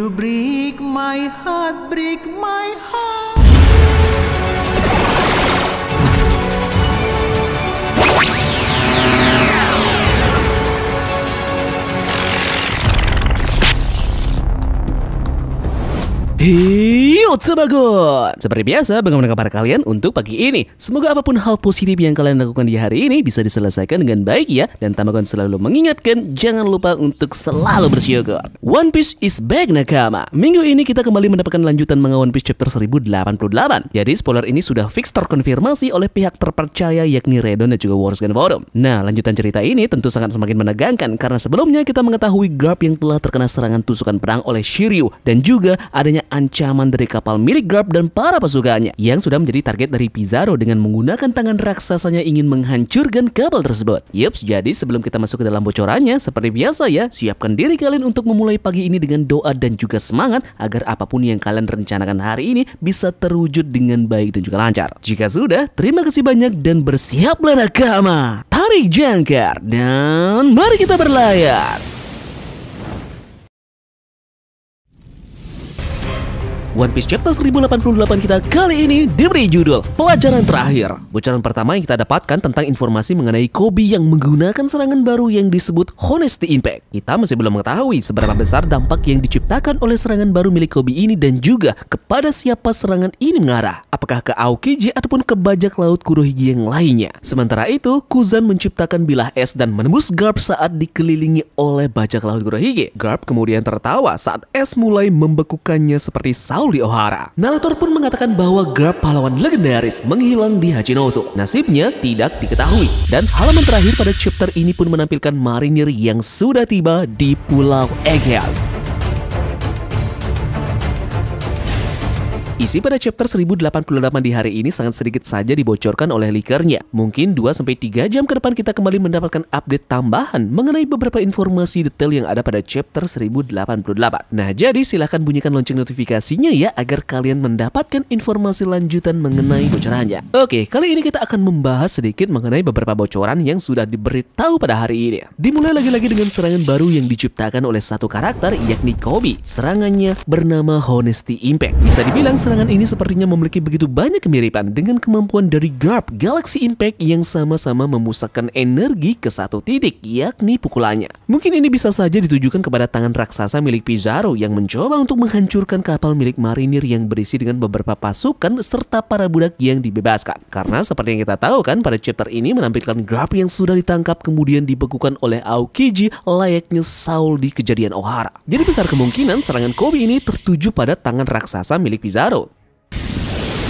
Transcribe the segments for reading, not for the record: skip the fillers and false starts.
You break my heart, break my heart. Hiyo Tsebagon. Seperti biasa, bagaimana kabar kalian untuk pagi ini? Semoga apapun hal positif yang kalian lakukan di hari ini bisa diselesaikan dengan baik ya. Dan Tamagon selalu mengingatkan, jangan lupa untuk selalu bersyukur. One Piece is back nakama. Minggu ini kita kembali mendapatkan lanjutan manga One Piece chapter 1088. Jadi spoiler ini sudah fix terkonfirmasi oleh pihak terpercaya yakni Redon dan juga Warscan Forum. Nah, lanjutan cerita ini tentu sangat semakin menegangkan karena sebelumnya kita mengetahui Garp yang telah terkena serangan tusukan pedang oleh Shiryu dan juga adanya ancaman dari kapal milik Garp dan para pasukannya yang sudah menjadi target dari Pizarro dengan menggunakan tangan raksasanya ingin menghancurkan kapal tersebut. Yups, jadi sebelum kita masuk ke dalam bocorannya, seperti biasa ya, siapkan diri kalian untuk memulai pagi ini dengan doa dan juga semangat agar apapun yang kalian rencanakan hari ini bisa terwujud dengan baik dan juga lancar. Jika sudah, terima kasih banyak dan bersiaplah nakama. Tarik jangkar dan mari kita berlayar. One Piece chapter 1088 kita kali ini diberi judul Pelajaran Terakhir. Bocoran pertama yang kita dapatkan tentang informasi mengenai Koby yang menggunakan serangan baru yang disebut Honesty Impact. Kita masih belum mengetahui seberapa besar dampak yang diciptakan oleh serangan baru milik Koby ini dan juga kepada siapa serangan ini mengarah. Apakah ke Aokiji ataupun ke bajak laut Kurohige yang lainnya. Sementara itu, Kuzan menciptakan bilah es dan menembus Garp saat dikelilingi oleh bajak laut Kurohige. Garp kemudian tertawa saat es mulai membekukannya seperti Saul di Ohara. Narator pun mengatakan bahwa Garp pahlawan legendaris menghilang di Hachinosu. Nasibnya tidak diketahui. Dan halaman terakhir pada chapter ini pun menampilkan marinir yang sudah tiba di Pulau Egghead. Isi pada chapter 1088 di hari ini sangat sedikit saja dibocorkan oleh leakernya. Mungkin 2-3 jam ke depan kita kembali mendapatkan update tambahan mengenai beberapa informasi detail yang ada pada chapter 1088. Nah, jadi silahkan bunyikan lonceng notifikasinya ya agar kalian mendapatkan informasi lanjutan mengenai bocorannya. Oke, kali ini kita akan membahas sedikit mengenai beberapa bocoran yang sudah diberitahu pada hari ini. Dimulai lagi-lagi dengan serangan baru yang diciptakan oleh satu karakter yakni Koby. Serangannya bernama Honesty Impact. Bisa dibilang serangan ini sepertinya memiliki begitu banyak kemiripan dengan kemampuan dari Garp Galaxy Impact yang sama-sama memusatkan energi ke satu titik, yakni pukulannya. Mungkin ini bisa saja ditujukan kepada tangan raksasa milik Pizarro yang mencoba untuk menghancurkan kapal milik marinir yang berisi dengan beberapa pasukan serta para budak yang dibebaskan. Karena seperti yang kita tahu kan, pada chapter ini menampilkan Garp yang sudah ditangkap kemudian dibekukan oleh Aokiji layaknya Saul di kejadian Ohara. Jadi besar kemungkinan serangan Koby ini tertuju pada tangan raksasa milik Pizarro.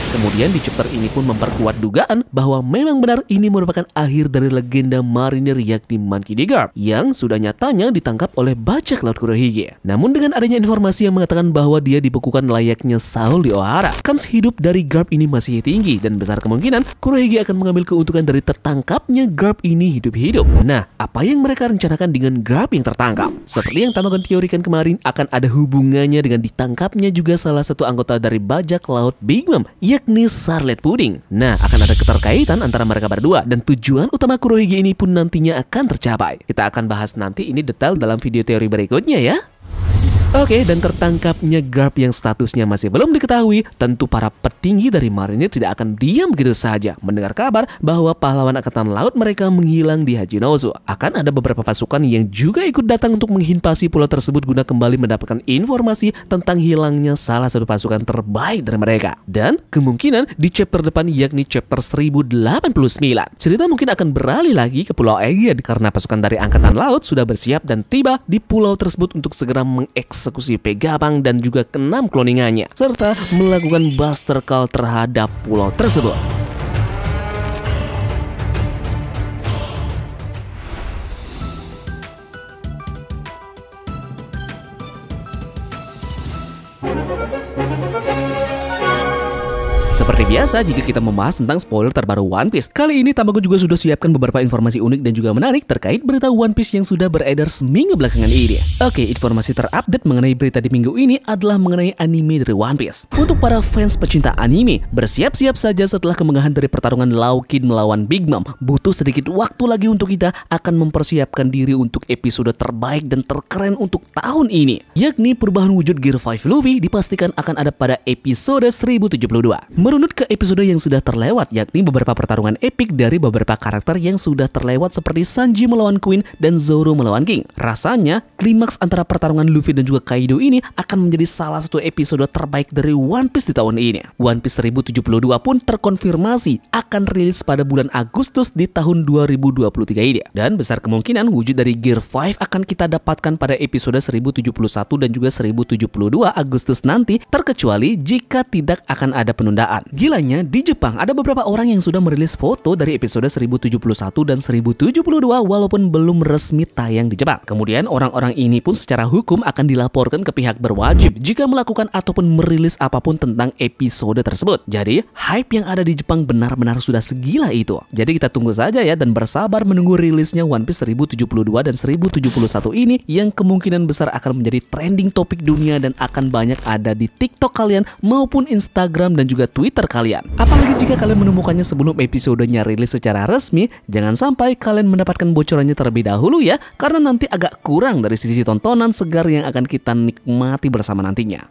Kemudian di chapter ini pun memperkuat dugaan bahwa memang benar ini merupakan akhir dari legenda marinir yakni Monkey D. Garp yang sudah nyatanya ditangkap oleh bajak laut Kurohige. Namun dengan adanya informasi yang mengatakan bahwa dia dibekukan layaknya Saul di Ohara, kans hidup dari Garp ini masih tinggi dan besar kemungkinan Kurohige akan mengambil keuntungan dari tertangkapnya Garp ini hidup-hidup. Nah, apa yang mereka rencanakan dengan Garp yang tertangkap? Seperti yang Tamagon teorikan kemarin, akan ada hubungannya dengan ditangkapnya juga salah satu anggota dari bajak laut Big Mom yakni Sarlet Pudding. Nah, akan ada keterkaitan antara mereka berdua dan tujuan utama Kurohige ini pun nantinya akan tercapai. Kita akan bahas nanti ini detail dalam video teori berikutnya ya. Oke, dan tertangkapnya Garp yang statusnya masih belum diketahui, tentu para petinggi dari marinir tidak akan diam begitu saja mendengar kabar bahwa pahlawan angkatan laut mereka menghilang di Hachinosu. Akan ada beberapa pasukan yang juga ikut datang untuk menginvasi pulau tersebut guna kembali mendapatkan informasi tentang hilangnya salah satu pasukan terbaik dari mereka. Dan kemungkinan di chapter depan yakni chapter 1089, cerita mungkin akan beralih lagi ke Pulau Egghead karena pasukan dari angkatan laut sudah bersiap dan tiba di pulau tersebut untuk segera mengeksekusi Pegapang dan juga ke-6 kloningannya serta melakukan buster call terhadap pulau tersebut. Seperti biasa, jika kita membahas tentang spoiler terbaru One Piece, kali ini Tamagon juga sudah siapkan beberapa informasi unik dan juga menarik terkait berita One Piece yang sudah beredar seminggu belakangan ini. Oke, informasi terupdate mengenai berita di minggu ini adalah mengenai anime dari One Piece. Untuk para fans pecinta anime, bersiap-siap saja setelah kemenangan dari pertarungan Law Kid melawan Big Mom. Butuh sedikit waktu lagi untuk kita akan mempersiapkan diri untuk episode terbaik dan terkeren untuk tahun ini, yakni perubahan wujud Gear 5 Luffy dipastikan akan ada pada episode 1072. Merunut ke episode yang sudah terlewat, yakni beberapa pertarungan epik dari beberapa karakter yang sudah terlewat seperti Sanji melawan Queen dan Zoro melawan King. Rasanya klimaks antara pertarungan Luffy dan juga Kaido ini akan menjadi salah satu episode terbaik dari One Piece di tahun ini. One Piece 1072 pun terkonfirmasi akan rilis pada bulan Agustus di tahun 2023 ini, dan besar kemungkinan wujud dari Gear 5 akan kita dapatkan pada episode 1071 dan juga 1072 Agustus nanti, terkecuali jika tidak akan ada penundaan. Gilanya, di Jepang ada beberapa orang yang sudah merilis foto dari episode 1071 dan 1072 walaupun belum resmi tayang di Jepang. Kemudian orang-orang ini pun secara hukum akan dilaporkan ke pihak berwajib jika melakukan ataupun merilis apapun tentang episode tersebut. Jadi, hype yang ada di Jepang benar-benar sudah segila itu. Jadi kita tunggu saja ya dan bersabar menunggu rilisnya One Piece 1072 dan 1071 ini yang kemungkinan besar akan menjadi trending topik dunia dan akan banyak ada di TikTok kalian maupun Instagram dan juga Twitter kalian. Apalagi jika kalian menemukannya sebelum episodenya rilis secara resmi, jangan sampai kalian mendapatkan bocorannya terlebih dahulu ya, karena nanti agak kurang dari sisi tontonan segar yang akan kita nikmati bersama nantinya.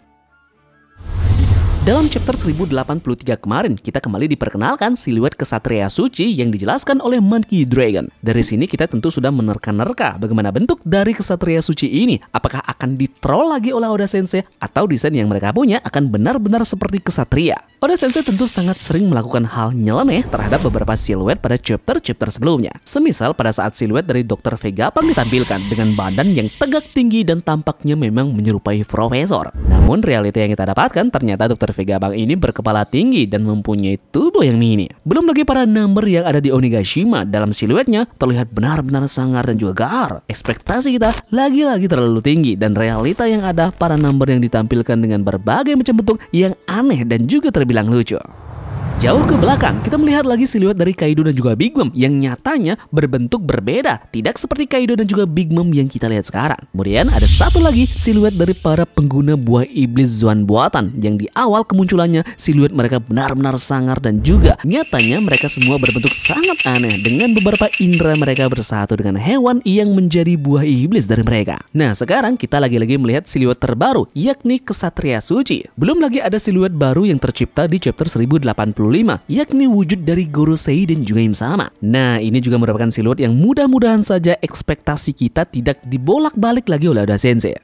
Dalam chapter 1083 kemarin, kita kembali diperkenalkan siluet kesatria suci yang dijelaskan oleh Monkey Dragon. Dari sini kita tentu sudah menerka-nerka bagaimana bentuk dari kesatria suci ini. Apakah akan ditroll lagi oleh Oda Sensei atau desain yang mereka punya akan benar-benar seperti kesatria? Oda Sensei tentu sangat sering melakukan hal nyeleneh terhadap beberapa siluet pada chapter-chapter sebelumnya. Semisal pada saat siluet dari Dr. Vegapunk ditampilkan dengan badan yang tegak tinggi dan tampaknya memang menyerupai profesor. Namun realita yang kita dapatkan ternyata Dr. Vegapunk ini berkepala tinggi dan mempunyai tubuh yang mini. Belum lagi para number yang ada di Onigashima dalam siluetnya terlihat benar-benar sangar dan juga gahar. Ekspektasi kita lagi-lagi terlalu tinggi dan realita yang ada para number yang ditampilkan dengan berbagai macam bentuk yang aneh dan juga terbilang lucu. Jauh ke belakang, kita melihat lagi siluet dari Kaido dan juga Big Mom yang nyatanya berbentuk berbeda, tidak seperti Kaido dan juga Big Mom yang kita lihat sekarang. Kemudian ada satu lagi siluet dari para pengguna buah iblis Zoan buatan yang di awal kemunculannya siluet mereka benar-benar sangar dan juga nyatanya mereka semua berbentuk sangat aneh dengan beberapa indera mereka bersatu dengan hewan yang menjadi buah iblis dari mereka. Nah, sekarang kita lagi-lagi melihat siluet terbaru yakni kesatria suci. Belum lagi ada siluet baru yang tercipta di chapter 1085 yakni wujud dari Gorosei dan juga Im-sama. Nah, ini juga merupakan siluet yang mudah-mudahan saja ekspektasi kita tidak dibolak-balik lagi oleh Oda Sensei.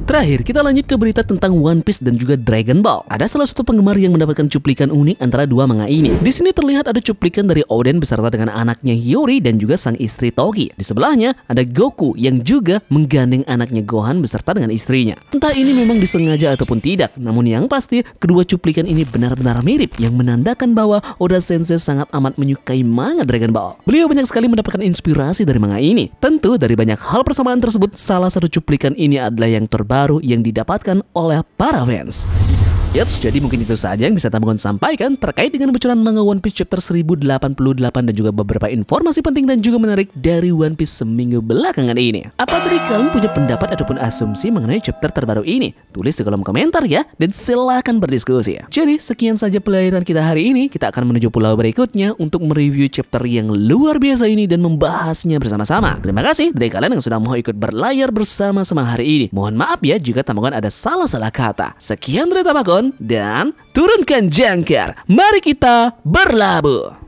Terakhir, kita lanjut ke berita tentang One Piece dan juga Dragon Ball. Ada salah satu penggemar yang mendapatkan cuplikan unik antara dua manga ini. Di sini terlihat ada cuplikan dari Oden beserta dengan anaknya Hiyori dan juga sang istri Togi. Di sebelahnya ada Goku yang juga menggandeng anaknya Gohan beserta dengan istrinya. Entah ini memang disengaja ataupun tidak, namun yang pasti kedua cuplikan ini benar-benar mirip yang menandakan bahwa Oda Sensei sangat amat menyukai manga Dragon Ball. Beliau banyak sekali mendapatkan inspirasi dari manga ini. Tentu dari banyak hal persamaan tersebut, salah satu cuplikan ini adalah yang terbaru yang didapatkan oleh para fans. Yaps, jadi mungkin itu saja yang bisa Tamagon sampaikan terkait dengan bocoran manga One Piece chapter 1088 dan juga beberapa informasi penting dan juga menarik dari One Piece seminggu belakangan ini. Apa dari kalian punya pendapat ataupun asumsi mengenai chapter terbaru ini? Tulis di kolom komentar ya, dan silahkan berdiskusi. Jadi sekian saja pelayaran kita hari ini. Kita akan menuju pulau berikutnya untuk mereview chapter yang luar biasa ini dan membahasnya bersama-sama. Terima kasih dari kalian yang sudah mau ikut berlayar bersama-sama hari ini. Mohon maaf ya jika Tamagon ada salah-salah kata. Sekian dari Tamagon dan turunkan jangkar. Mari kita berlabuh.